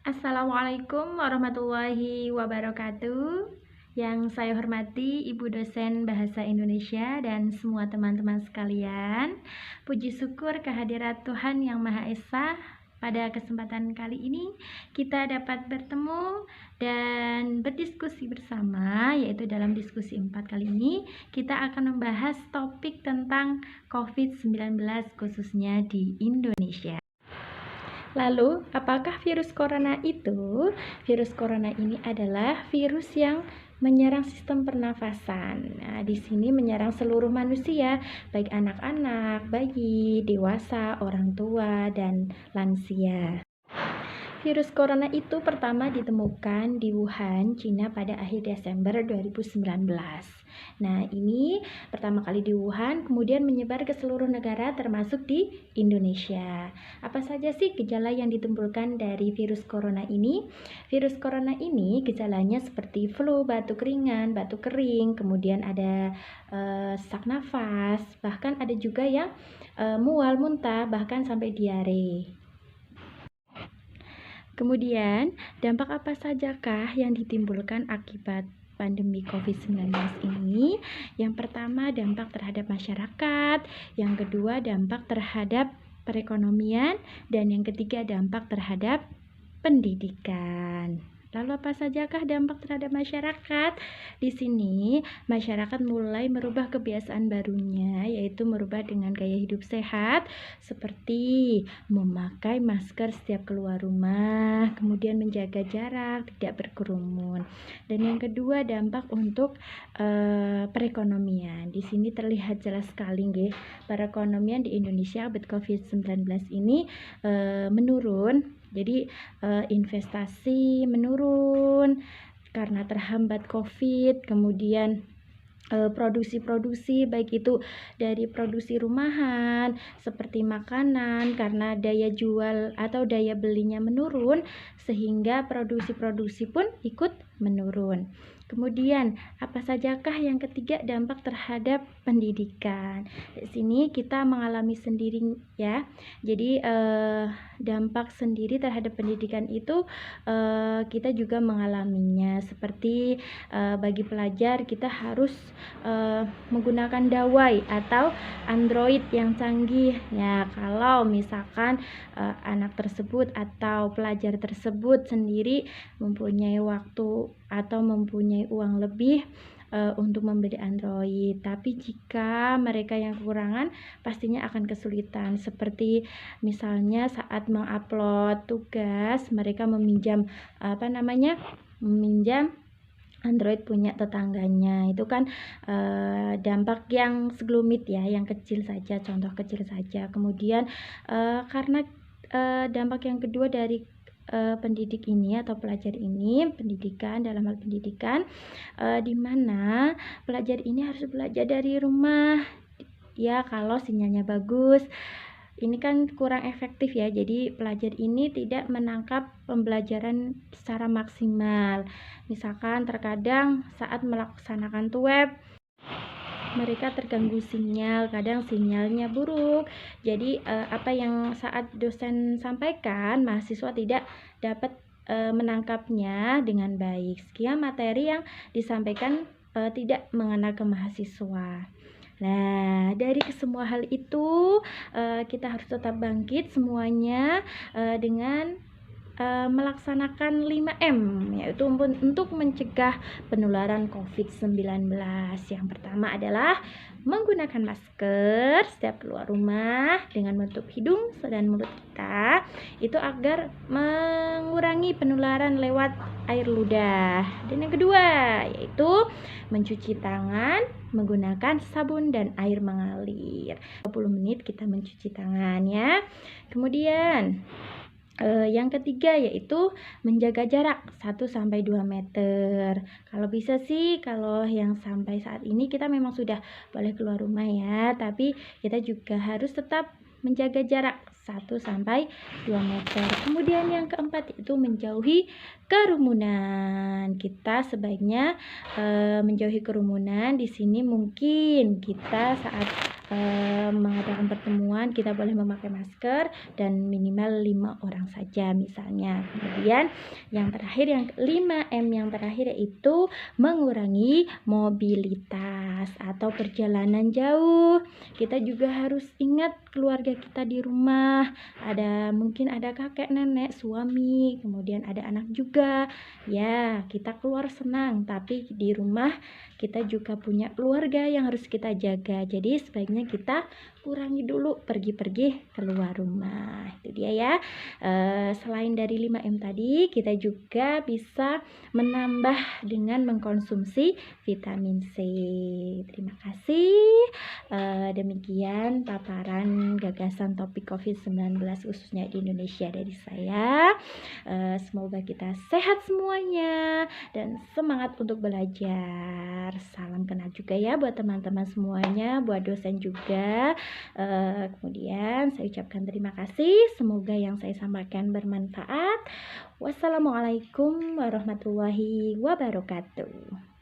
Assalamualaikum warahmatullahi wabarakatuh. Yang saya hormati Ibu dosen Bahasa Indonesia dan semua teman-teman sekalian. Puji syukur kehadirat Tuhan Yang Maha Esa. Pada kesempatan kali ini kita dapat bertemu dan berdiskusi bersama, yaitu dalam diskusi 4 kali ini kita akan membahas topik tentang COVID-19 khususnya di Indonesia. Lalu, apakah virus corona itu? Virus corona ini adalah virus yang menyerang sistem pernafasan. Nah, di sini menyerang seluruh manusia, baik anak-anak, bayi, dewasa, orang tua, dan lansia. Virus corona itu pertama ditemukan di Wuhan, Cina pada akhir Desember 2019. Nah, ini pertama kali di Wuhan, kemudian menyebar ke seluruh negara termasuk di Indonesia. Apa saja sih gejala yang ditimbulkan dari virus corona ini? Virus corona ini gejalanya seperti flu, batuk ringan, batuk kering, kemudian ada sesak nafas, bahkan ada juga yang mual, muntah, bahkan sampai diare. Kemudian, dampak apa sajakah yang ditimbulkan akibat pandemi COVID-19 ini? Yang pertama, dampak terhadap masyarakat. Yang kedua, dampak terhadap perekonomian. Dan yang ketiga, dampak terhadap pendidikan. Lalu apa sajakah dampak terhadap masyarakat? Di sini masyarakat mulai merubah kebiasaan barunya, yaitu merubah dengan gaya hidup sehat seperti memakai masker setiap keluar rumah, kemudian menjaga jarak, tidak berkerumun. Dan yang kedua, dampak untuk perekonomian. Di sini terlihat jelas sekali nggih, perekonomian di Indonesia abad COVID-19 ini menurun. Jadi investasi menurun karena terhambat COVID, kemudian produksi-produksi baik itu dari produksi rumahan seperti makanan, karena daya jual atau daya belinya menurun sehingga produksi-produksi pun ikut menurun. Kemudian apa sajakah yang ketiga, dampak terhadap pendidikan. Di sini kita mengalami sendiri ya. Jadi dampak sendiri terhadap pendidikan itu kita juga mengalaminya, seperti bagi pelajar kita harus menggunakan dawai atau Android yang canggih ya. Kalau misalkan anak tersebut atau pelajar tersebut sendiri mempunyai waktu atau mempunyai uang lebih untuk membeli Android, tapi jika mereka yang kekurangan pastinya akan kesulitan, seperti misalnya saat mengupload tugas mereka meminjam Android punya tetangganya. Itu kan dampak yang segelumit ya, yang kecil saja, contoh kecil saja. Kemudian karena dampak yang kedua dari pendidik ini atau pelajar ini, pendidikan dalam hal pendidikan, di mana pelajar ini harus belajar dari rumah ya. Kalau sinyalnya bagus, ini kan kurang efektif ya, jadi pelajar ini tidak menangkap pembelajaran secara maksimal. Misalkan terkadang saat melaksanakan web mereka terganggu sinyal, kadang sinyalnya buruk. Jadi apa yang saat dosen sampaikan, mahasiswa tidak dapat menangkapnya dengan baik. Sekian materi yang disampaikan tidak mengena ke mahasiswa. Nah, dari semua hal itu kita harus tetap bangkit semuanya dengan melaksanakan 5M, yaitu untuk mencegah penularan COVID-19. Yang pertama adalah menggunakan masker setiap keluar rumah dengan menutup hidung dan mulut kita, itu agar mengurangi penularan lewat air ludah. Dan yang kedua yaitu mencuci tangan menggunakan sabun dan air mengalir. 20 menit kita mencuci tangan ya. Kemudian yang ketiga yaitu menjaga jarak 1-2 meter. Kalau bisa sih, kalau yang sampai saat ini kita memang sudah boleh keluar rumah ya, tapi kita juga harus tetap menjaga jarak 1-2 meter. Kemudian yang keempat itu menjauhi kerumunan. Kita sebaiknya menjauhi kerumunan. Di sini mungkin kita saat mengadakan pertemuan kita boleh memakai masker dan minimal 5 orang saja misalnya. Kemudian yang terakhir, yang 5M yang terakhir, yaitu mengurangi mobilitas atau perjalanan jauh. Kita juga harus ingat keluarga kita di rumah, mungkin ada kakek, nenek, suami, kemudian ada anak juga. Ya, kita keluar senang, tapi di rumah kita juga punya keluarga yang harus kita jaga. Jadi sebaiknya kita kurangi dulu pergi-pergi keluar rumah. Itu dia ya. Selain dari 5M tadi, kita juga bisa menambah dengan mengkonsumsi vitamin C. Terima kasih. Demikian paparan gagasan topik COVID-19 khususnya di Indonesia dari saya. Semoga kita sehat semuanya dan semangat untuk belajar. Salam kenal juga ya buat teman-teman semuanya, buat dosen juga. Kemudian saya ucapkan terima kasih. Semoga yang saya sampaikan bermanfaat. Wassalamualaikum warahmatullahi wabarakatuh.